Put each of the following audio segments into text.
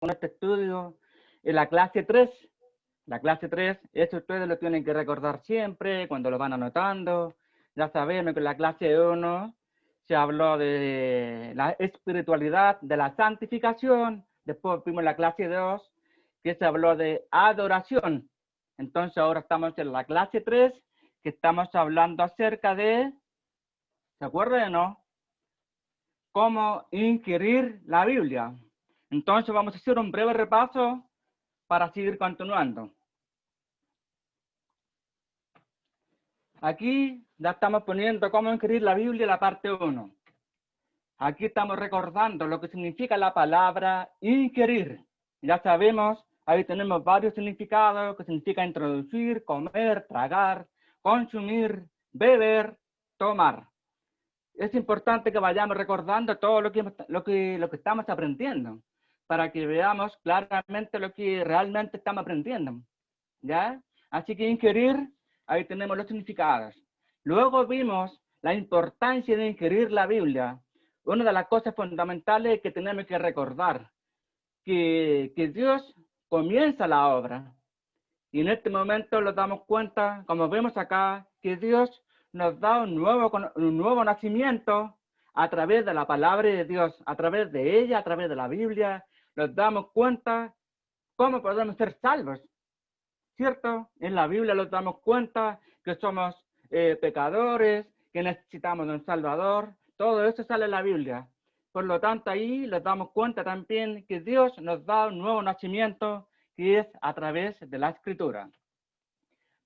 con este estudio en la clase 3. La clase 3, eso ustedes lo tienen que recordar siempre cuando lo van anotando. Ya sabemos que en la clase 1 se habló de la espiritualidad, de la santificación. Después vimos la clase 2 que se habló de adoración. Entonces ahora estamos en la clase 3 que estamos hablando acerca de, ¿se acuerdan, no? Cómo inquirir la Biblia. Entonces vamos a hacer un breve repaso para seguir continuando. Aquí ya estamos poniendo cómo inquirir la Biblia, la parte 1. Aquí estamos recordando lo que significa la palabra inquirir. Ya sabemos, ahí tenemos varios significados, que significa introducir, comer, tragar, consumir, beber, tomar. Es importante que vayamos recordando todo lo que estamos aprendiendo, para que veamos claramente lo que realmente estamos aprendiendo. ¿Ya? Así que inquirir, ahí tenemos los significados. Luego vimos la importancia de inquirir la Biblia. Una de las cosas fundamentales que tenemos que recordar, que Dios comienza la obra. Y en este momento nos damos cuenta, como vemos acá, que Dios nos da un nuevo nacimiento a través de la palabra de Dios, a través de ella, a través de la Biblia. Nos damos cuenta cómo podemos ser salvos. ¿Cierto? En la Biblia nos damos cuenta que somos pecadores, que necesitamos de un Salvador. Todo eso sale en la Biblia. Por lo tanto, ahí nos damos cuenta también que Dios nos da un nuevo nacimiento, que es a través de la Escritura.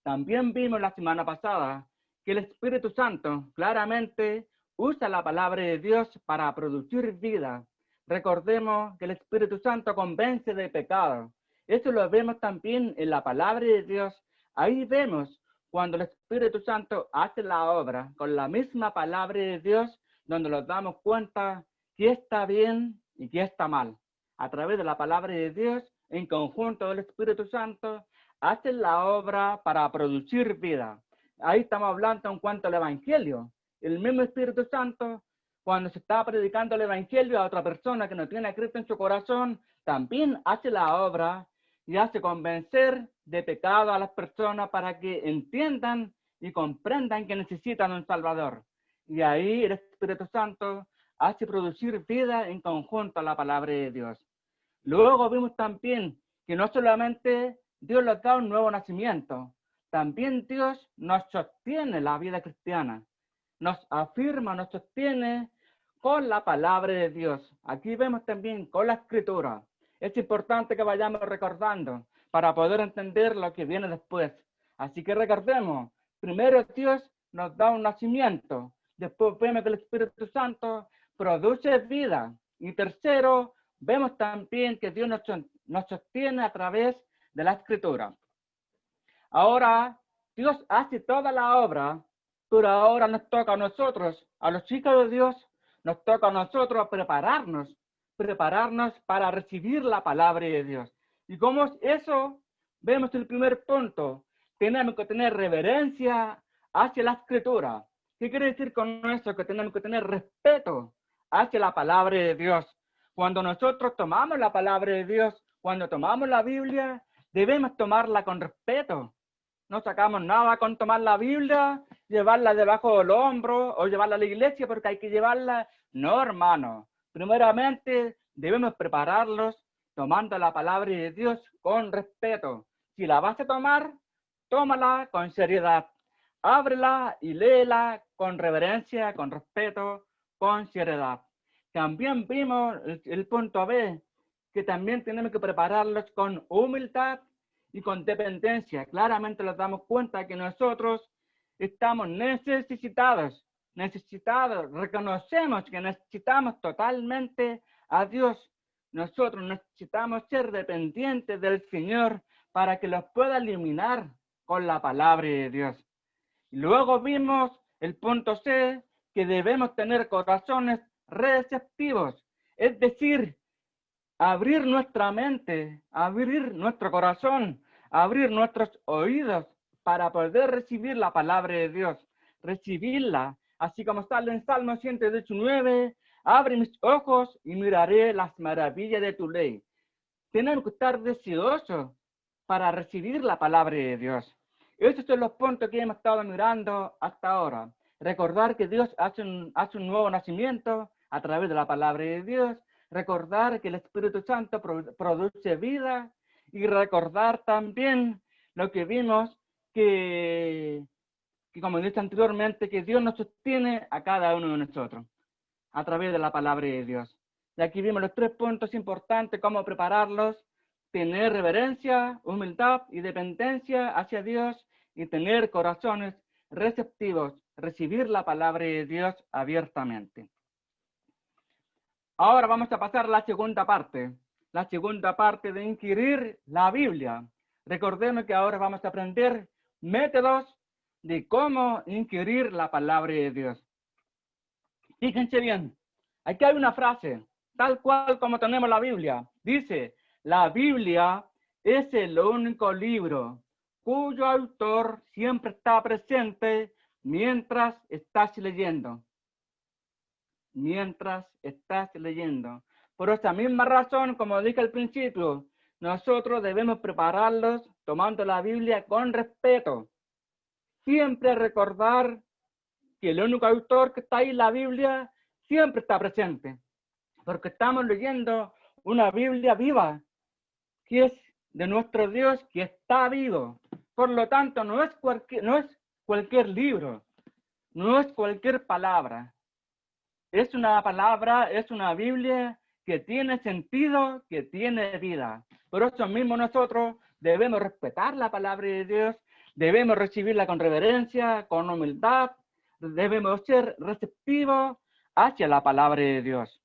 También vimos la semana pasada que el Espíritu Santo claramente usa la palabra de Dios para producir vida. Recordemos que el Espíritu Santo convence de pecado. Eso lo vemos también en la palabra de Dios. Ahí vemos cuando el Espíritu Santo hace la obra con la misma palabra de Dios, donde nos damos cuenta que está bien y que está mal. A través de la palabra de Dios, en conjunto del Espíritu Santo, hacen la obra para producir vida. Ahí estamos hablando en cuanto al Evangelio. El mismo Espíritu Santo, cuando se está predicando el Evangelio a otra persona que no tiene a Cristo en su corazón, también hace la obra y hace convencer de pecado a las personas para que entiendan y comprendan que necesitan un Salvador. Y ahí el Espíritu Santo hace producir vida en conjunto a la palabra de Dios. Luego vimos también que no solamente Dios nos da un nuevo nacimiento, también Dios nos sostiene la vida cristiana, nos afirma, nos sostiene con la palabra de Dios. Aquí vemos también con la Escritura. Es importante que vayamos recordando para poder entender lo que viene después. Así que recordemos, primero Dios nos da un nacimiento, después vemos que el Espíritu Santo produce vida, y tercero, vemos también que Dios nos sostiene a través de la Escritura. Ahora, Dios hace toda la obra, pero ahora nos toca a nosotros, a los hijos de Dios, nos toca a nosotros prepararnos para recibir la palabra de Dios. ¿Y cómo es eso? Vemos el primer punto. Tenemos que tener reverencia hacia la Escritura. ¿Qué quiere decir con eso? Que tenemos que tener respeto hacia la palabra de Dios. Cuando nosotros tomamos la palabra de Dios, cuando tomamos la Biblia, debemos tomarla con respeto. No sacamos nada con tomar la Biblia, llevarla debajo del hombro o llevarla a la iglesia porque hay que llevarla. No, hermano. Primeramente, debemos prepararlos tomando la palabra de Dios con respeto. Si la vas a tomar, tómala con seriedad. Ábrela y léela con reverencia, con respeto, con seriedad. También vimos el punto B, que también tenemos que prepararlos con humildad y con dependencia. Claramente nos damos cuenta que nosotros estamos necesitados, reconocemos que necesitamos totalmente a Dios. Nosotros necesitamos ser dependientes del Señor para que los pueda iluminar con la palabra de Dios. Y luego vimos el punto C, que debemos tener corazones receptivos, es decir, abrir nuestra mente, abrir nuestro corazón, abrir nuestros oídos para poder recibir la palabra de Dios, recibirla, así como sale en Salmo 119, abre mis ojos y miraré las maravillas de tu ley. tenemos que estar deseosos para recibir la palabra de Dios. Esos son los puntos que hemos estado mirando hasta ahora. Recordar que Dios hace un nuevo nacimiento a través de la palabra de Dios. Recordar que el Espíritu Santo produce vida. Y recordar también lo que vimos, que como dije anteriormente, que Dios nos sostiene a cada uno de nosotros a través de la palabra de Dios. Y aquí vimos los 3 puntos importantes, cómo prepararlos: tener reverencia, humildad y dependencia hacia Dios, y tener corazones receptivos, recibir la palabra de Dios abiertamente. Ahora vamos a pasar a la segunda parte de inquirir la Biblia. Recordemos que ahora vamos a aprender métodos de cómo inquirir la palabra de Dios. Fíjense bien, aquí hay una frase, tal cual como tenemos la Biblia. Dice: la Biblia es el único libro cuyo autor siempre está presente mientras estás leyendo. Mientras estás leyendo. Por esta misma razón, como dije al principio, nosotros debemos prepararlos tomando la Biblia con respeto. Siempre recordar que el único autor que está ahí en la Biblia siempre está presente, porque estamos leyendo una Biblia viva, que es de nuestro Dios, que está vivo. Por lo tanto, no es cualquier libro, no es cualquier palabra. Es una palabra, es una Biblia que tiene sentido, que tiene vida. Por eso mismo nosotros debemos respetar la palabra de Dios, debemos recibirla con reverencia, con humildad, debemos ser receptivos hacia la palabra de Dios.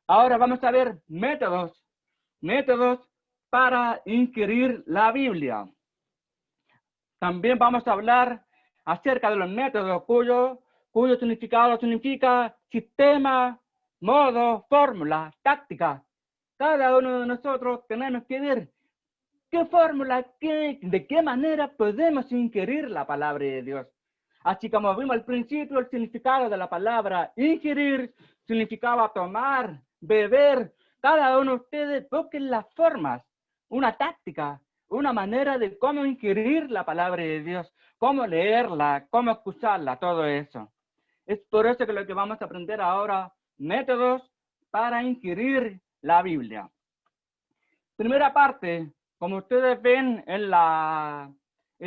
Ahora vamos a ver métodos para inquirir la Biblia. También vamos a hablar acerca de los métodos cuyo significado significa sistema, modo, fórmula, táctica. Cada uno de nosotros tenemos que ver qué fórmula, de qué manera podemos inquirir la palabra de Dios. Así como vimos al principio, el significado de la palabra inquirir significaba tomar, beber. Cada uno de ustedes busquen las formas, una táctica, una manera de cómo inquirir la palabra de Dios, cómo leerla, cómo escucharla, todo eso. Es por eso que lo que vamos a aprender ahora, métodos para inquirir la Biblia. Primera parte, como ustedes ven en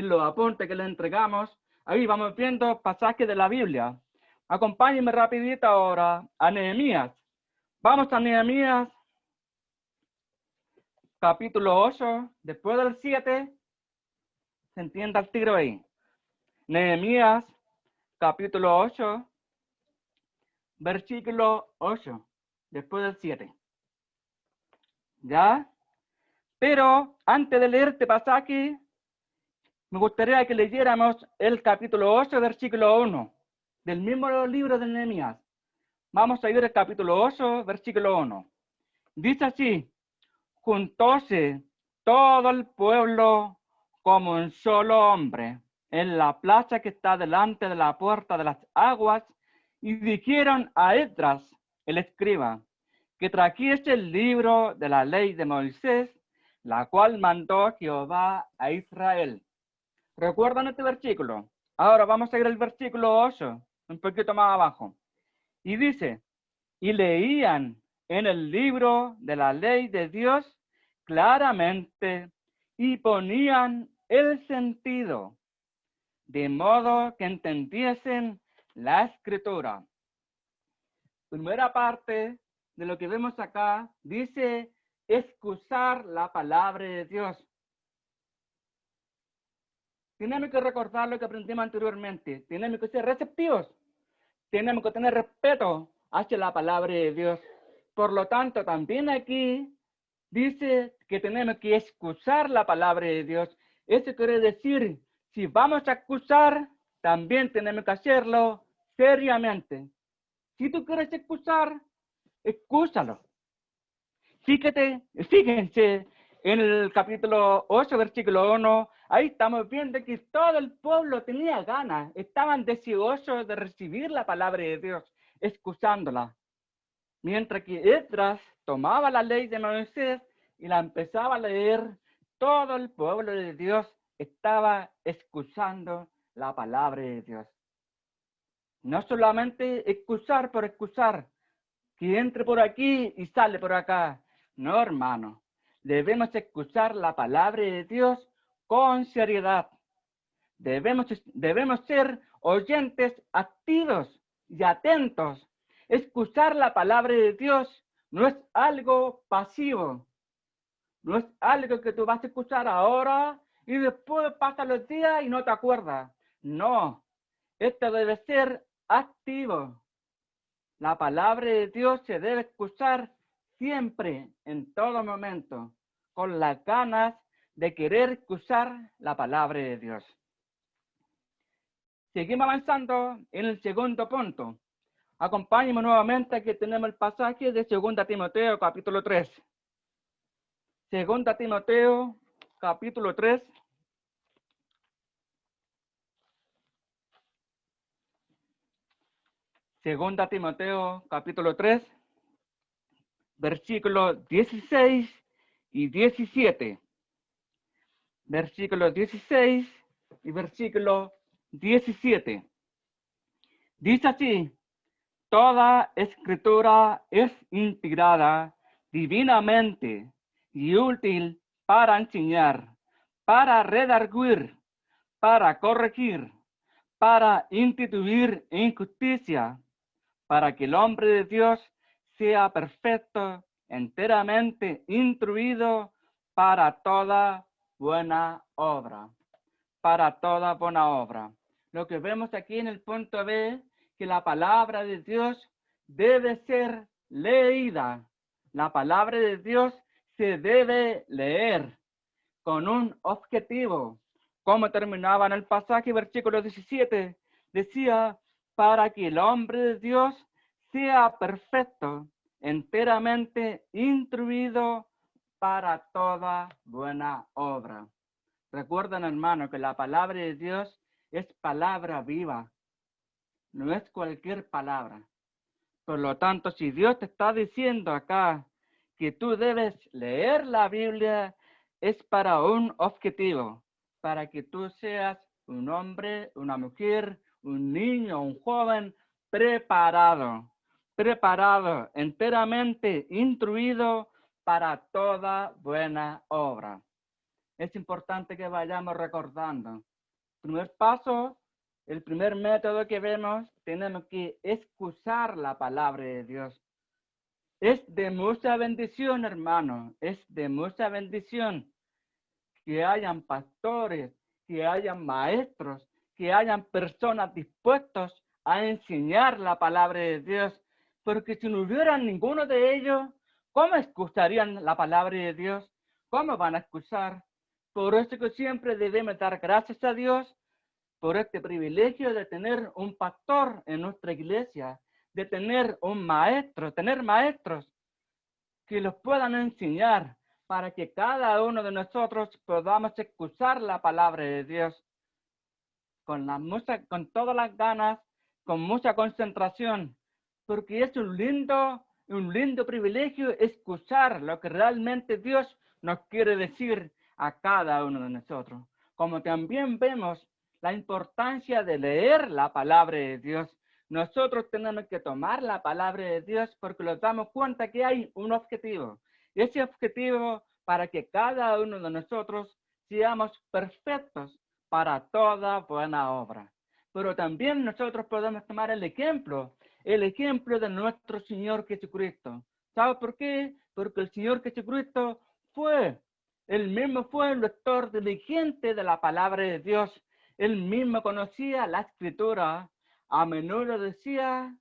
los apuntes que les entregamos, ahí vamos viendo pasajes de la Biblia. Acompáñenme rapidito ahora a Nehemías. Vamos a Nehemías, capítulo 8, después del 7, se entiende al tiro ahí. Nehemías, capítulo 8, versículo 8, después del 7. ¿Ya? Pero antes de leer este pasaje, me gustaría que leyéramos el capítulo 8, versículo 1, del mismo libro de Nehemías. Vamos a ir al capítulo 8, versículo 1. Dice así: juntóse todo el pueblo como un solo hombre en la plaza que está delante de la puerta de las aguas, y dijeron a Esdras, el escriba, que trajese el libro de la ley de Moisés, la cual mandó Jehová a Israel. ¿Recuerdan este versículo? Ahora vamos a ir al versículo 8, un poquito más abajo. Y dice: y leían en el libro de la ley de Dios claramente y ponían el sentido, de modo que entendiesen la escritura. Primera parte de lo que vemos acá dice escuchar la palabra de Dios. Tenemos que recordar lo que aprendimos anteriormente. Tenemos que ser receptivos. Tenemos que tener respeto hacia la palabra de Dios. Por lo tanto, también aquí dice que tenemos que escuchar la palabra de Dios. Eso quiere decir, si vamos a escuchar, también tenemos que hacerlo seriamente. Si tú quieres escuchar, escúchalo. Fíjense en el capítulo 8, versículo 1, ahí estamos viendo que todo el pueblo tenía ganas, estaban deseosos de recibir la palabra de Dios, escuchándola. Mientras que Esdras tomaba la ley de Moisés y la empezaba a leer, todo el pueblo de Dios estaba escuchando la palabra de Dios. No solamente excusar por excusar, que entre por aquí y sale por acá. No, hermano. Debemos escuchar la palabra de Dios con seriedad. Debemos ser oyentes activos y atentos. Escuchar la palabra de Dios no es algo pasivo. No es algo que tú vas a escuchar ahora y después pasan los días y no te acuerdas. No, esto debe ser activo. La palabra de Dios se debe escuchar siempre, en todo momento, con las ganas de querer escuchar la palabra de Dios. Seguimos avanzando en el segundo punto. Acompáñenme nuevamente, aquí tenemos el pasaje de 2 Timoteo, capítulo 3. 2 Timoteo, capítulo 3. Segunda Timoteo, capítulo 3, versículos 16 y 17. Versículo 16 y versículo 17. Dice así: toda escritura es inspirada divinamente y útil para enseñar, para redarguir, para corregir, para instituir en justicia, para que el hombre de Dios sea perfecto, enteramente instruido para toda buena obra. Para toda buena obra. Lo que vemos aquí en el punto B, que la palabra de Dios debe ser leída. La palabra de Dios se debe leer con un objetivo. Como terminaba en el pasaje, versículo 17, decía, para que el hombre de Dios sea perfecto, enteramente instruido para toda buena obra. Recuerden, hermano, que la palabra de Dios es palabra viva, no es cualquier palabra. Por lo tanto, si Dios te está diciendo acá que tú debes leer la Biblia, es para un objetivo, para que tú seas un hombre, una mujer, un niño, un joven preparado, enteramente instruido para toda buena obra. Es importante que vayamos recordando. Primer paso, el primer método que vemos, tenemos que escuchar la palabra de Dios. Es de mucha bendición, hermano, es de mucha bendición que hayan pastores, que hayan maestros, que hayan personas dispuestas a enseñar la palabra de Dios, porque si no hubiera ninguno de ellos, ¿cómo escucharían la palabra de Dios? ¿Cómo van a escuchar? Por eso que siempre debemos dar gracias a Dios por este privilegio de tener un pastor en nuestra iglesia, de tener un maestro, tener maestros que los puedan enseñar para que cada uno de nosotros podamos escuchar la palabra de Dios con todas las ganas, con mucha concentración, porque es un lindo privilegio escuchar lo que realmente Dios nos quiere decir a cada uno de nosotros. Como también vemos la importancia de leer la palabra de Dios. Nosotros tenemos que tomar la palabra de Dios porque nos damos cuenta que hay un objetivo. Y ese objetivo para que cada uno de nosotros seamos perfectos para toda buena obra. Pero también nosotros podemos tomar el ejemplo de nuestro Señor Jesucristo. ¿Sabe por qué? Porque el Señor Jesucristo él mismo fue el lector diligente de la palabra de Dios. Él mismo conocía la Escritura. A menudo decía,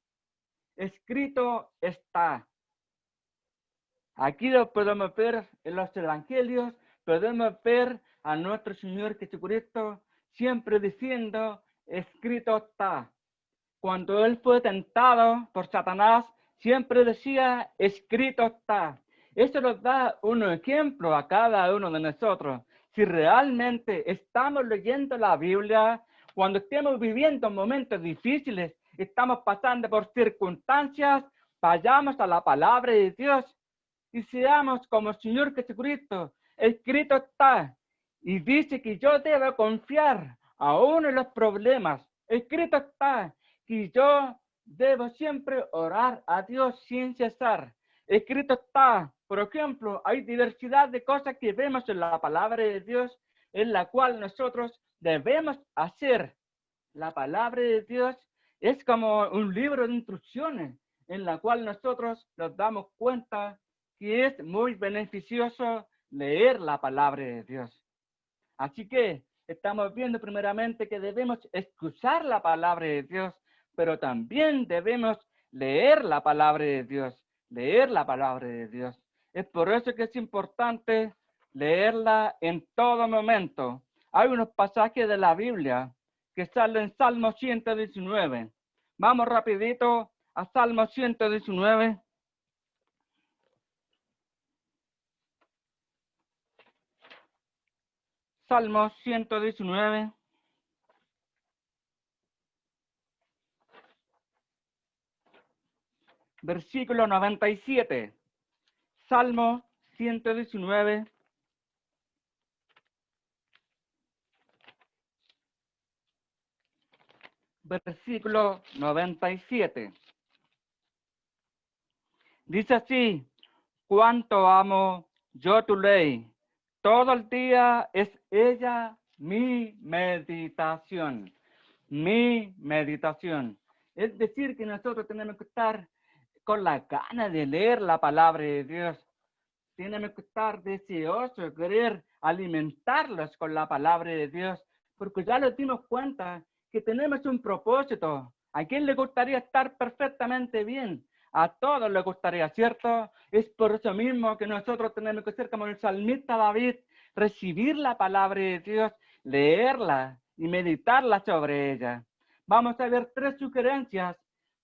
escrito está. Aquí lo podemos ver en los evangelios, podemos ver a nuestro Señor Jesucristo siempre diciendo, escrito está. Cuando él fue tentado por Satanás, siempre decía, escrito está. Eso nos da un ejemplo a cada uno de nosotros. Si realmente estamos leyendo la Biblia, cuando estemos viviendo momentos difíciles, estamos pasando por circunstancias, vayamos a la palabra de Dios y seamos como el Señor Jesucristo. Escrito está, y dice que yo debo confiar aún en los problemas. Escrito está que yo debo siempre orar a Dios sin cesar. Escrito está, por ejemplo, hay diversidad de cosas que vemos en la palabra de Dios, en la cual nosotros debemos hacer. La palabra de Dios es como un libro de instrucciones, en la cual nosotros nos damos cuenta que es muy beneficioso leer la palabra de Dios. Así que estamos viendo primeramente que debemos escuchar la palabra de Dios, pero también debemos leer la palabra de Dios, leer la palabra de Dios. Es por eso que es importante leerla en todo momento. Hay unos pasajes de la Biblia que salen en Salmo 119. Vamos rapidito a Salmo 119. Salmo 119. Versículo 97. Salmo 119. Versículo 97. Dice así: cuánto amo yo tu ley, todo el día es ella mi meditación. Mi meditación. Es decir, que nosotros tenemos que estar con la gana de leer la palabra de Dios. Tenemos que estar deseosos de querer alimentarlos con la palabra de Dios, porque ya nos dimos cuenta que tenemos un propósito. ¿A quién le gustaría estar perfectamente bien? A todos les gustaría, ¿cierto? Es por eso mismo que nosotros tenemos que ser como el salmista David, recibir la palabra de Dios, leerla y meditarla sobre ella. Vamos a ver 3 sugerencias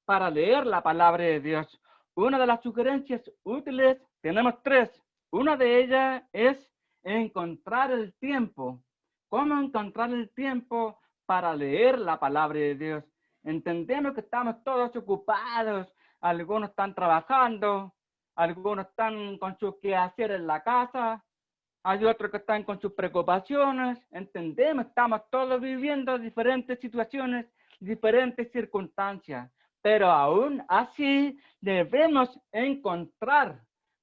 para leer la palabra de Dios. Una de las sugerencias útiles, tenemos 3. Una de ellas es encontrar el tiempo. ¿Cómo encontrar el tiempo para leer la palabra de Dios? Entendemos que estamos todos ocupados, algunos están trabajando, algunos están con sus quehaceres en la casa, hay otros que están con sus preocupaciones. Entendemos, estamos todos viviendo diferentes situaciones, diferentes circunstancias, pero aún así debemos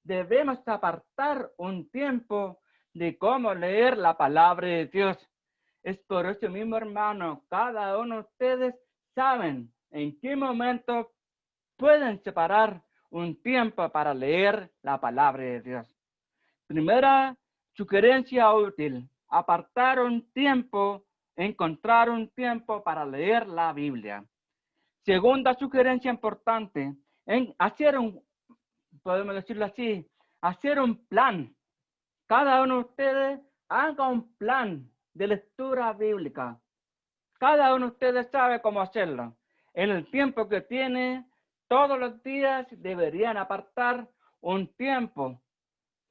debemos apartar un tiempo de cómo leer la palabra de Dios. Es por eso mismo, hermano, cada uno de ustedes saben en qué momento pueden separar un tiempo para leer la palabra de Dios. Primera sugerencia útil: apartar un tiempo, encontrar un tiempo para leer la Biblia. Segunda sugerencia importante: hacer podemos decirlo así, hacer un plan. Cada uno de ustedes haga un plan de lectura bíblica. Cada uno de ustedes sabe cómo hacerlo. En el tiempo que tiene, todos los días deberían apartar un tiempo.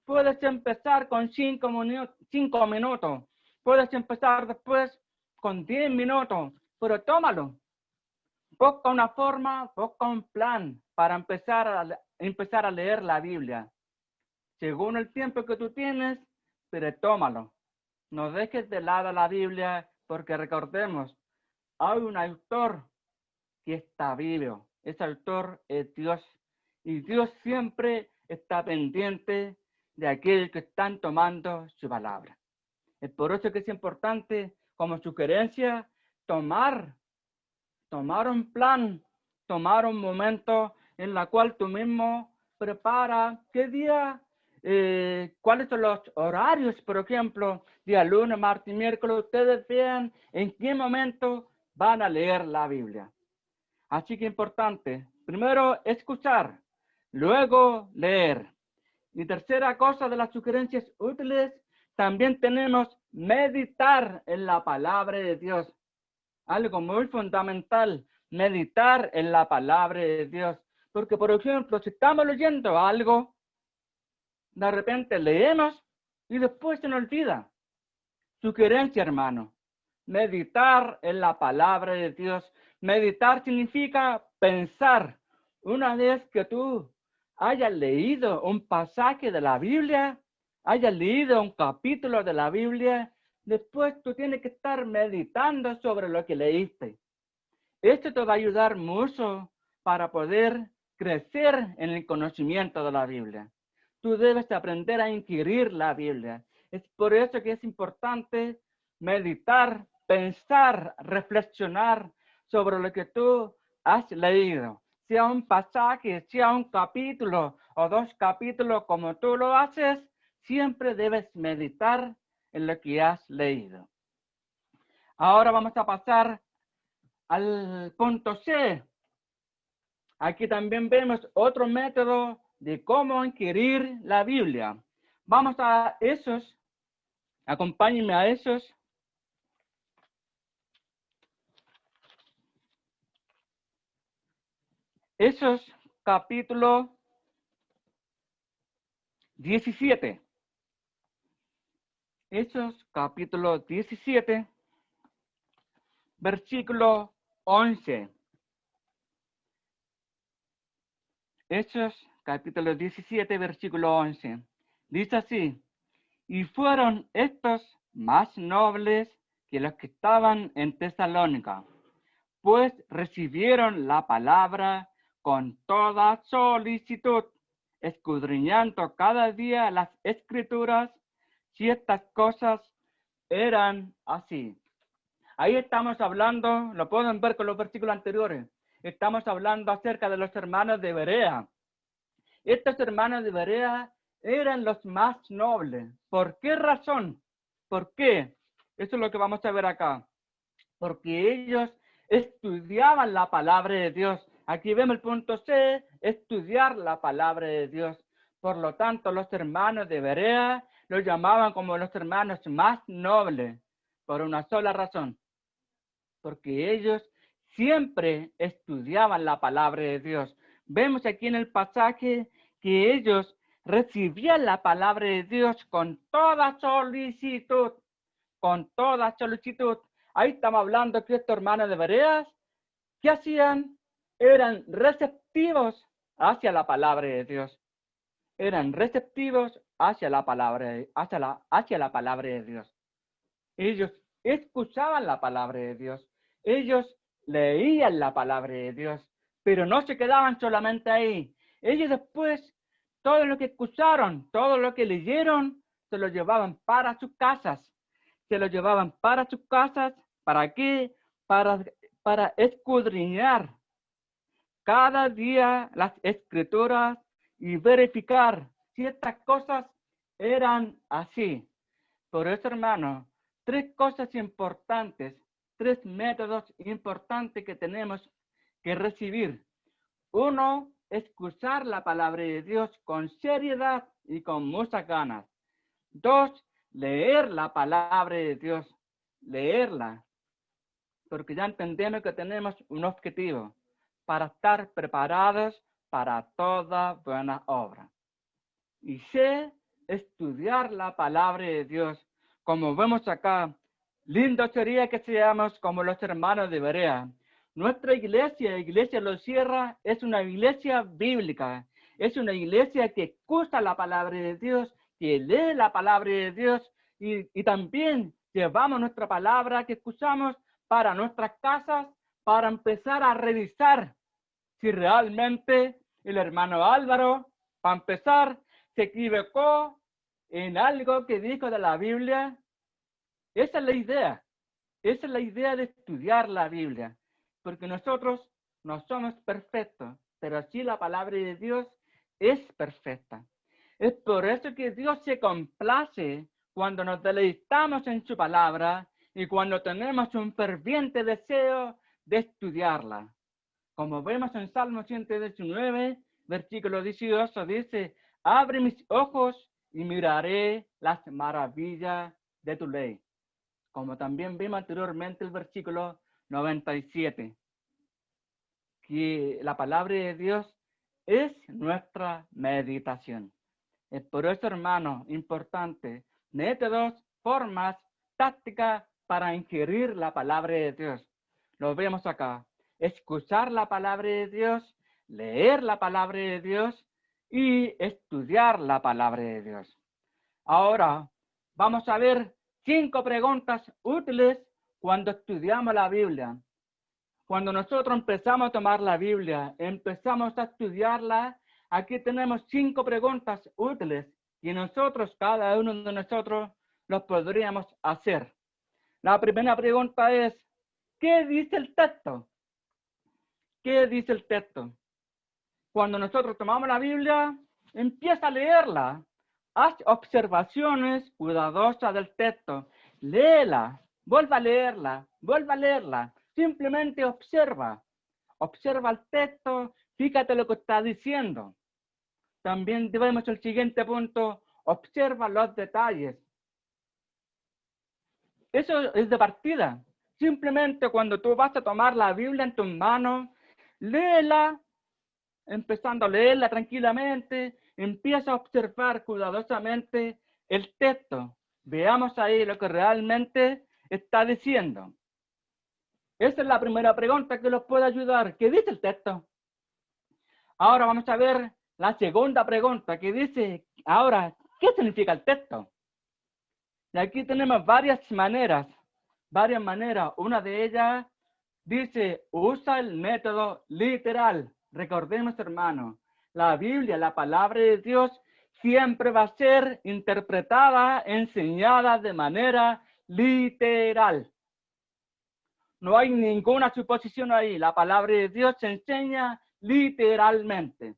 Puedes empezar con 5 minutos. Puedes empezar después con 10 minutos, pero tómalo. Busca una forma, busca un plan para empezar a leer la Biblia. Según el tiempo que tú tienes, pero tómalo. No dejes de lado la Biblia, porque recordemos, hay un autor que está vivo. Ese autor es Dios. Y Dios siempre está pendiente de aquellos que están tomando su palabra. Es por eso que es importante, como sugerencia, tomar un plan, tomar un momento en la cual tú mismo preparas qué día, cuáles son los horarios, por ejemplo, día lunes, martes y miércoles, ustedes vean en qué momento van a leer la Biblia. Así que importante, primero escuchar, luego leer. Y tercera cosa de las sugerencias útiles, también tenemos meditar en la palabra de Dios. Algo muy fundamental, meditar en la palabra de Dios. Porque, por ejemplo, si estamos leyendo algo, de repente leemos y después se nos olvida. Sugerencia, hermano, meditar en la palabra de Dios. Meditar significa pensar. Una vez que tú hayas leído un pasaje de la Biblia, hayas leído un capítulo de la Biblia, después tú tienes que estar meditando sobre lo que leíste. Esto te va a ayudar mucho para poder crecer en el conocimiento de la Biblia. Tú debes aprender a inquirir la Biblia. Es por eso que es importante meditar, pensar, reflexionar sobre lo que tú has leído. Sea un pasaje, sea un capítulo o 2 capítulos como tú lo haces, siempre debes meditar en lo que has leído. Ahora vamos a pasar al punto C. Aquí también vemos otro método de cómo inquirir la Biblia. Vamos a esos, acompáñenme a esos. Esos capítulo 17. Esos capítulo 17, versículo 11. Hechos, capítulo 17, versículo 11. Dice así: y fueron estos más nobles que los que estaban en Tesalónica, pues recibieron la palabra con toda solicitud, escudriñando cada día las escrituras, si estas cosas eran así. Ahí estamos hablando, lo pueden ver con los versículos anteriores, estamos hablando acerca de los hermanos de Berea. Estos hermanos de Berea eran los más nobles. ¿Por qué razón? ¿Por qué? Eso es lo que vamos a ver acá. Porque ellos estudiaban la palabra de Dios. Aquí vemos el punto C, estudiar la palabra de Dios. Por lo tanto, los hermanos de Berea los llamaban como los hermanos más nobles, por una sola razón. Porque ellos siempre estudiaban la palabra de Dios. Vemos aquí en el pasaje que ellos recibían la palabra de Dios con toda solicitud, con toda solicitud. Ahí estamos hablando que estos hermanos de Bereas, ¿qué hacían? Eran receptivos hacia la palabra de Dios. Eran receptivos hacia la palabra, hacia la palabra de Dios. Ellos escuchaban la palabra de Dios. Ellos leían la palabra de Dios, pero no se quedaban solamente ahí. Ellos después, todo lo que escucharon, todo lo que leyeron, se lo llevaban para sus casas. Se lo llevaban para sus casas. ¿Para qué? Para escudriñar cada día las escrituras y verificar si estas cosas eran así. Por eso, hermano, 3 cosas importantes, 3 métodos importantes que tenemos que recibir. 1, escuchar la palabra de Dios con seriedad y con muchas ganas. 2, leer la palabra de Dios, leerla, porque ya entendemos que tenemos un objetivo, para estar preparados para toda buena obra. Y C, estudiar la palabra de Dios. Como vemos acá, lindo sería que seamos como los hermanos de Berea. Nuestra iglesia, Iglesia Los Sierra, es una iglesia bíblica. Es una iglesia que escucha la palabra de Dios, que lee la palabra de Dios y también llevamos nuestra palabra que escuchamos para nuestras casas, para empezar a revisar si realmente el hermano Álvaro, para empezar, se equivocó en algo que dijo de la Biblia. Esa es la idea. Esa es la idea de estudiar la Biblia. Porque nosotros no somos perfectos, pero sí la palabra de Dios es perfecta. Es por eso que Dios se complace cuando nos deleitamos en su palabra y cuando tenemos un ferviente deseo de estudiarla. Como vemos en Salmo 119, versículo 18, dice: abre mis ojos y miraré las maravillas de tu ley. Como también vimos anteriormente el versículo 97, que la palabra de Dios es nuestra meditación. Es por eso, hermano, importante, métodos, formas, tácticas para inquirir la palabra de Dios. Lo vemos acá. Escuchar la palabra de Dios, leer la palabra de Dios y estudiar la palabra de Dios. Ahora vamos a ver 5 preguntas útiles cuando estudiamos la Biblia. Cuando nosotros empezamos a tomar la Biblia, empezamos a estudiarla, aquí tenemos 5 preguntas útiles y nosotros, cada uno de nosotros, los podríamos hacer. La primera pregunta es, ¿qué dice el texto? ¿Qué dice el texto? Cuando nosotros tomamos la Biblia, empieza a leerla. Haz observaciones cuidadosas del texto. Léela, vuelva a leerla, vuelva a leerla. Simplemente observa. Observa el texto, fíjate lo que está diciendo. También vemos el siguiente punto, observa los detalles. Eso es de partida. Simplemente cuando tú vas a tomar la Biblia en tus manos, léela, empezando a leerla tranquilamente, empieza a observar cuidadosamente el texto. Veamos ahí lo que realmente está diciendo. Esa es la primera pregunta que nos puede ayudar. ¿Qué dice el texto? Ahora vamos a ver la segunda pregunta que dice, ahora, ¿qué significa el texto? Y aquí tenemos varias maneras. Una de ellas dice, usa el método literal. Recordemos, hermano, la Biblia, la palabra de Dios, siempre va a ser interpretada, enseñada de manera literal. No hay ninguna suposición ahí. La palabra de Dios se enseña literalmente.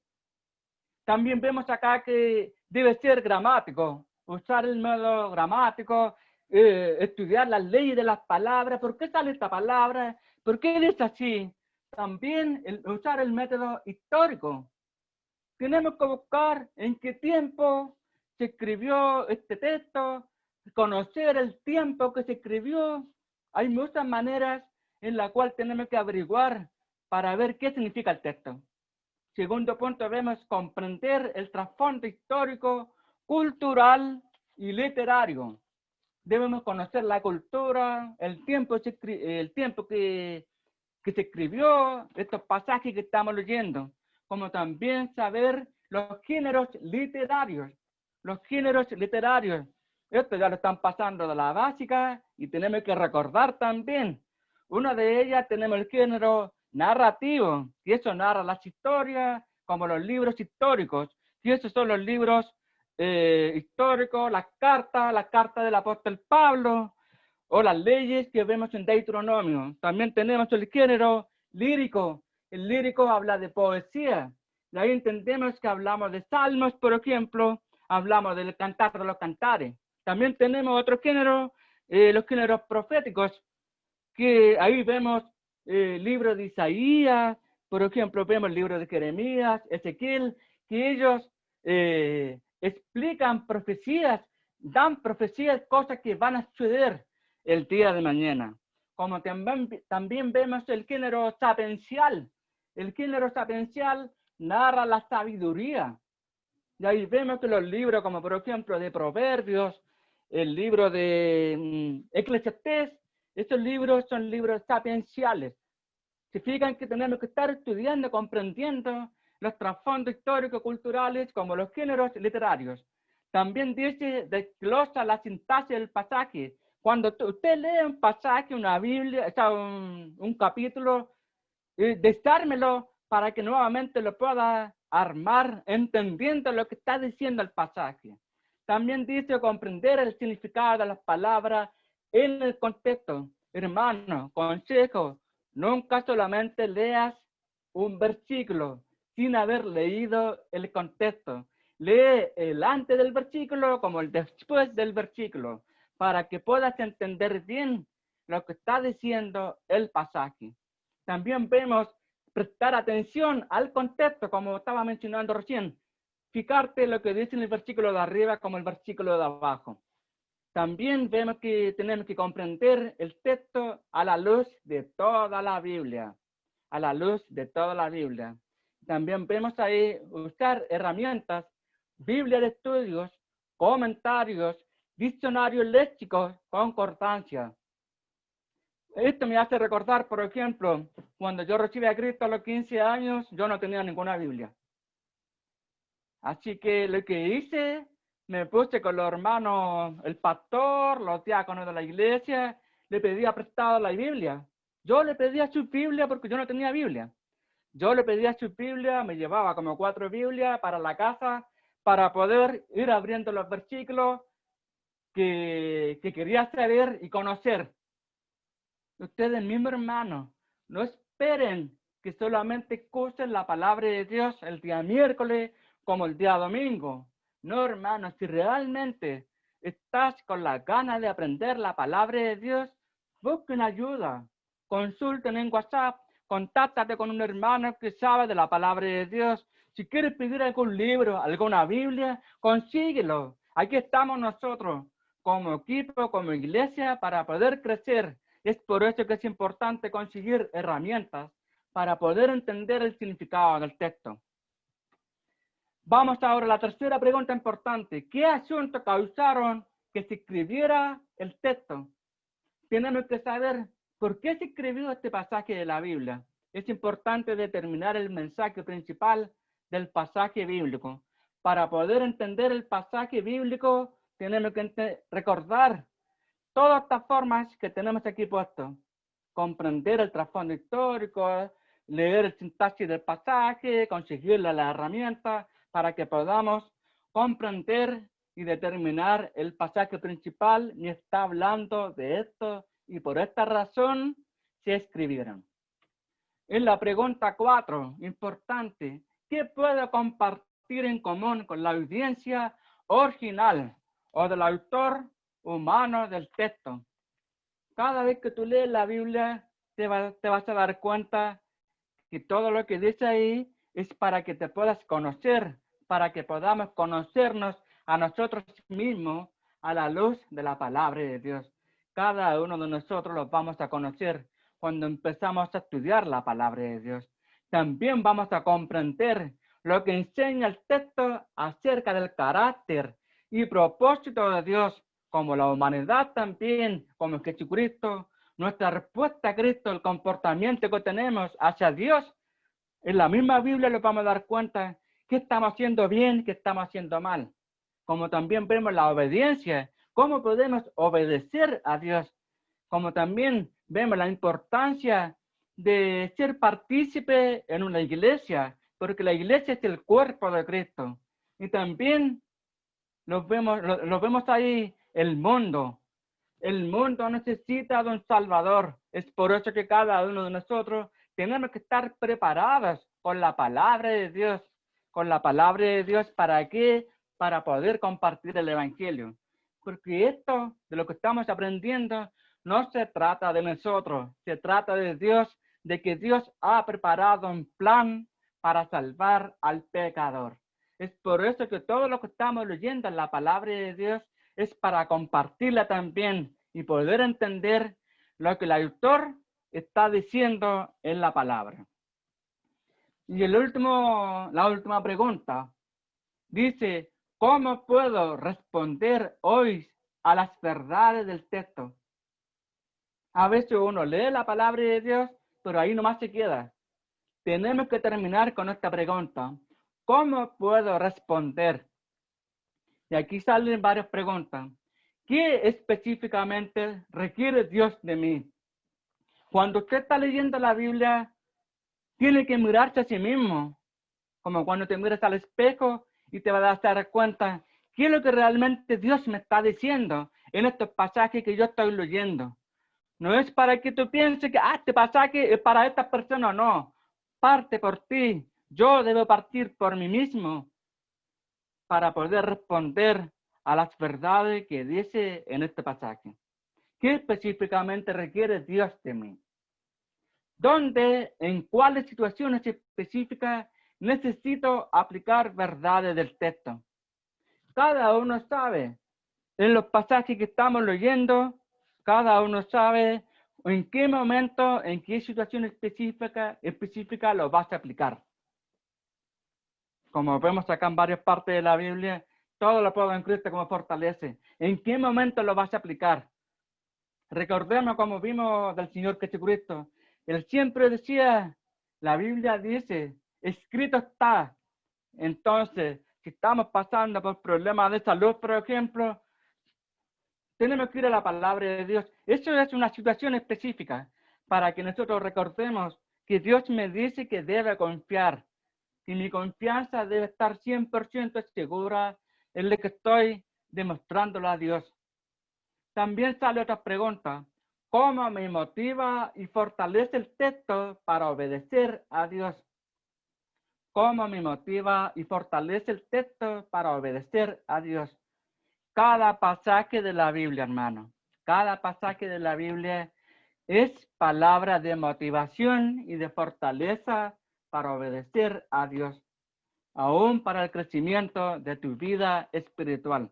También vemos acá que debe ser gramático, usar el método gramático, estudiar las leyes de las palabras. ¿Por qué sale esta palabra? ¿Por qué dice así? También usar el método histórico. Tenemos que buscar en qué tiempo se escribió este texto, conocer el tiempo que se escribió. Hay muchas maneras en las cuales tenemos que averiguar para ver qué significa el texto. Segundo punto, debemos comprender el trasfondo histórico, cultural y literario. Debemos conocer la cultura, el tiempo que se escribió estos pasajes que estamos leyendo, como también saber los géneros literarios. Los géneros literarios, esto ya lo están pasando de la básica y tenemos que recordar también. Una de ellas tenemos el género narrativo, y eso narra las historias, como los libros históricos, y esos son los libros históricos, las cartas del apóstol Pablo, o las leyes que vemos en Deuteronomio. También tenemos el género lírico. El lírico habla de poesía. Y ahí entendemos que hablamos de salmos, por ejemplo, hablamos del cantar de los cantares. También tenemos otro género, los géneros proféticos, que ahí vemos libros de Isaías, por ejemplo, vemos el libro de Jeremías, Ezequiel, que ellos explican profecías, dan profecías, cosas que van a suceder el día de mañana. Como también vemos el género sapiencial. El género sapiencial narra la sabiduría. Y ahí vemos que los libros, como por ejemplo de Proverbios, el libro de Eclesiastés, estos libros son libros sapienciales. Se fijan que tenemos que estar estudiando, comprendiendo los trasfondos históricos, culturales, como los géneros literarios. También dice, desglosa la sintaxis del pasaje. Cuando usted lee un pasaje, una Biblia, o sea, un capítulo, desármelo para que nuevamente lo pueda armar entendiendo lo que está diciendo el pasaje. También dice comprender el significado de las palabras en el contexto. Hermano, consejo, nunca solamente leas un versículo sin haber leído el contexto. Lee el antes del versículo como el después del versículo para que puedas entender bien lo que está diciendo el pasaje. También vemos prestar atención al contexto, como estaba mencionando recién. Fijarte lo que dice en el versículo de arriba como el versículo de abajo. También vemos que tenemos que comprender el texto a la luz de toda la Biblia. A la luz de toda la Biblia. También vemos ahí usar herramientas, Biblia de estudios, comentarios, diccionarios léxicos, concordancia. Esto me hace recordar, por ejemplo, cuando yo recibí a Cristo a los 15 años, yo no tenía ninguna Biblia. Así que lo que hice, me puse con los hermanos, el pastor, los diáconos de la iglesia, le pedía prestado la Biblia. Yo le pedía su Biblia porque yo no tenía Biblia. Yo le pedía su Biblia, me llevaba como 4 Biblias para la casa para poder ir abriendo los versículos que quería saber y conocer. Ustedes mismos, hermanos, no esperen que solamente escuchen la palabra de Dios el día miércoles como el día domingo. No, hermanos, si realmente estás con las ganas de aprender la palabra de Dios, busquen ayuda, consulten en WhatsApp, contáctate con un hermano que sabe de la palabra de Dios. Si quieres pedir algún libro, alguna Biblia, consíguelo. Aquí estamos nosotros como equipo, como iglesia, para poder crecer. Es por eso que es importante conseguir herramientas para poder entender el significado del texto. Vamos ahora a la tercera pregunta importante. ¿Qué asuntos causaron que se escribiera el texto? Tenemos que saber por qué se escribió este pasaje de la Biblia. Es importante determinar el mensaje principal del pasaje bíblico. Para poder entender el pasaje bíblico, tenemos que recordar todas estas formas que tenemos aquí puestos. Comprender el trasfondo histórico, leer el sintaxis del pasaje, conseguirle las herramientas para que podamos comprender y determinar el pasaje principal, ni está hablando de esto, y por esta razón se escribieron. En la pregunta 4, importante, ¿qué puedo compartir en común con la audiencia original o del autor humano del texto? Cada vez que tú lees la Biblia, te vas a dar cuenta que todo lo que dice ahí es para que te puedas conocer, para que podamos conocernos a nosotros mismos a la luz de la palabra de Dios. Cada uno de nosotros los vamos a conocer cuando empezamos a estudiar la palabra de Dios. También vamos a comprender lo que enseña el texto acerca del carácter y propósito de Dios, como la humanidad también, como Jesucristo, nuestra respuesta a Cristo, el comportamiento que tenemos hacia Dios. En la misma Biblia nos vamos a dar cuenta qué estamos haciendo bien, qué estamos haciendo mal. Como también vemos la obediencia, cómo podemos obedecer a Dios. Como también vemos la importancia de ser partícipe en una iglesia, porque la iglesia es el cuerpo de Cristo. Y también los vemos ahí, el mundo. El mundo necesita de un Salvador. Es por eso que cada uno de nosotros tenemos que estar preparados con la palabra de Dios. Con la palabra de Dios, ¿para qué? Para poder compartir el Evangelio. Porque esto, de lo que estamos aprendiendo, no se trata de nosotros, se trata de Dios, de que Dios ha preparado un plan para salvar al pecador. Es por eso que todo lo que estamos leyendo en la palabra de Dios es para compartirla también y poder entender lo que el autor está diciendo en la palabra. Y la última pregunta dice, ¿cómo puedo responder hoy a las verdades del texto? A veces uno lee la palabra de Dios, pero ahí nomás se queda. Tenemos que terminar con esta pregunta. ¿Cómo puedo responder? Y aquí salen varias preguntas. ¿Qué específicamente requiere Dios de mí? Cuando usted está leyendo la Biblia, tiene que mirarse a sí mismo, como cuando te miras al espejo y te vas a dar cuenta qué es lo que realmente Dios me está diciendo en estos pasajes que yo estoy leyendo. No es para que tú pienses que este pasaje es para esta persona, no. Parte por ti. Yo debo partir por mí mismo para poder responder a las verdades que dice en este pasaje. ¿Qué específicamente requiere Dios de mí? ¿Dónde, en cuáles situaciones específicas necesito aplicar verdades del texto? Cada uno sabe, en los pasajes que estamos leyendo, cada uno sabe en qué momento, en qué situación específica lo vas a aplicar. Como vemos acá en varias partes de la Biblia, todo lo puedo en Cristo como fortalece. ¿En qué momento lo vas a aplicar? Recordemos como vimos del Señor Jesucristo. Él siempre decía, la Biblia dice, escrito está. Entonces, Si estamos pasando por problemas de salud, por ejemplo, tenemos que ir a la palabra de Dios. Eso es una situación específica para que nosotros recordemos que Dios me dice que debe confiar, que mi confianza debe estar 100% segura en lo que estoy demostrándole a Dios. También sale otra pregunta. ¿Cómo me motiva y fortalece el texto para obedecer a Dios? ¿Cómo me motiva y fortalece el texto para obedecer a Dios? Cada pasaje de la Biblia, hermano, cada pasaje de la Biblia es palabra de motivación y de fortaleza para obedecer a Dios, aún para el crecimiento de tu vida espiritual.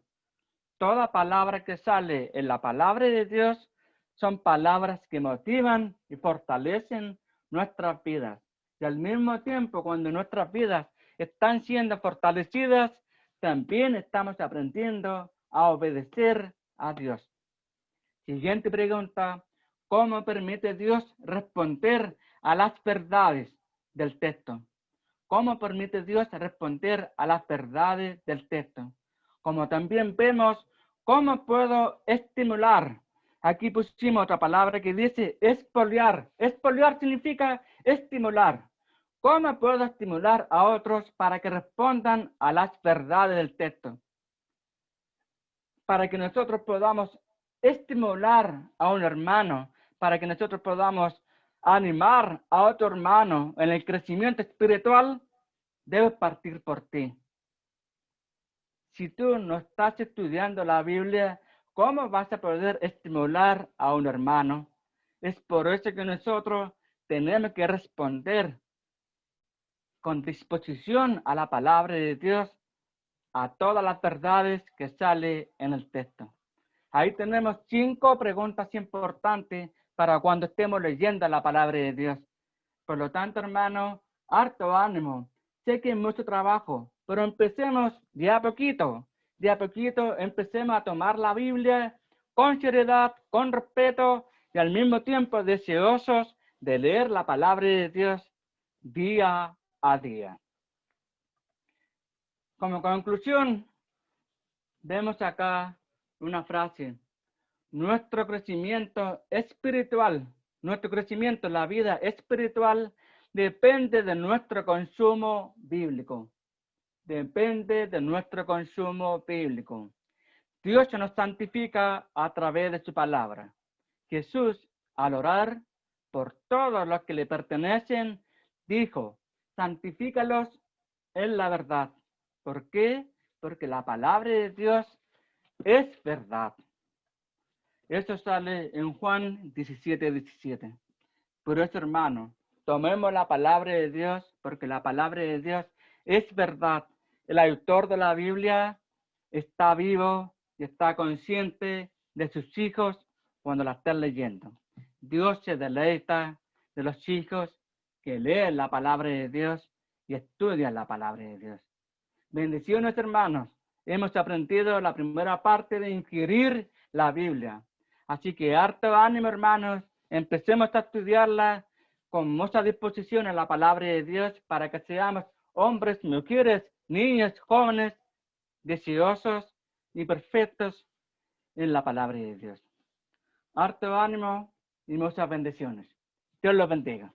Toda palabra que sale en la palabra de Dios son palabras que motivan y fortalecen nuestras vidas. Y al mismo tiempo, cuando nuestras vidas están siendo fortalecidas, también estamos aprendiendo a obedecer a Dios. Siguiente pregunta. ¿Cómo permite Dios responder a las verdades del texto? ¿Cómo permite Dios responder a las verdades del texto? Como también vemos, ¿cómo puedo estimular? Aquí pusimos otra palabra que dice expoliar. Expoliar significa estimular. ¿Cómo puedo estimular a otros para que respondan a las verdades del texto? Para que nosotros podamos estimular a un hermano, para que nosotros podamos animar a otro hermano en el crecimiento espiritual, debe partir por ti. Si tú no estás estudiando la Biblia, ¿cómo vas a poder estimular a un hermano? Es por eso que nosotros tenemos que responder con disposición a la palabra de Dios, a todas las verdades que sale en el texto. Ahí tenemos 5 preguntas importantes para cuando estemos leyendo la palabra de Dios. Por lo tanto, hermano, harto ánimo. Sé que es mucho trabajo, pero empecemos de a poquito. De a poquito empecemos a tomar la Biblia con seriedad, con respeto y al mismo tiempo deseosos de leer la palabra de Dios día a día. Como conclusión, vemos acá una frase. Nuestro crecimiento espiritual, nuestro crecimiento en la vida espiritual depende de nuestro consumo bíblico. Depende de nuestro consumo bíblico. Dios nos santifica a través de su palabra. Jesús, al orar por todos los que le pertenecen, dijo, santifícalos en la verdad. ¿Por qué? Porque la palabra de Dios es verdad. Eso sale en Juan 17:17. Por eso, hermano, tomemos la palabra de Dios, porque la palabra de Dios es verdad. El autor de la Biblia está vivo y está consciente de sus hijos cuando la están leyendo. Dios se deleita de los hijos que leen la palabra de Dios y estudian la palabra de Dios. Bendiciones, hermanos. Hemos aprendido la primera parte de inquirir la Biblia. Así que harto ánimo, hermanos. Empecemos a estudiarla con mucha disposición en la palabra de Dios para que seamos hombres, mujeres, niños, jóvenes, deseosos y perfectos en la palabra de Dios. Harto ánimo y muchas bendiciones. Dios los bendiga.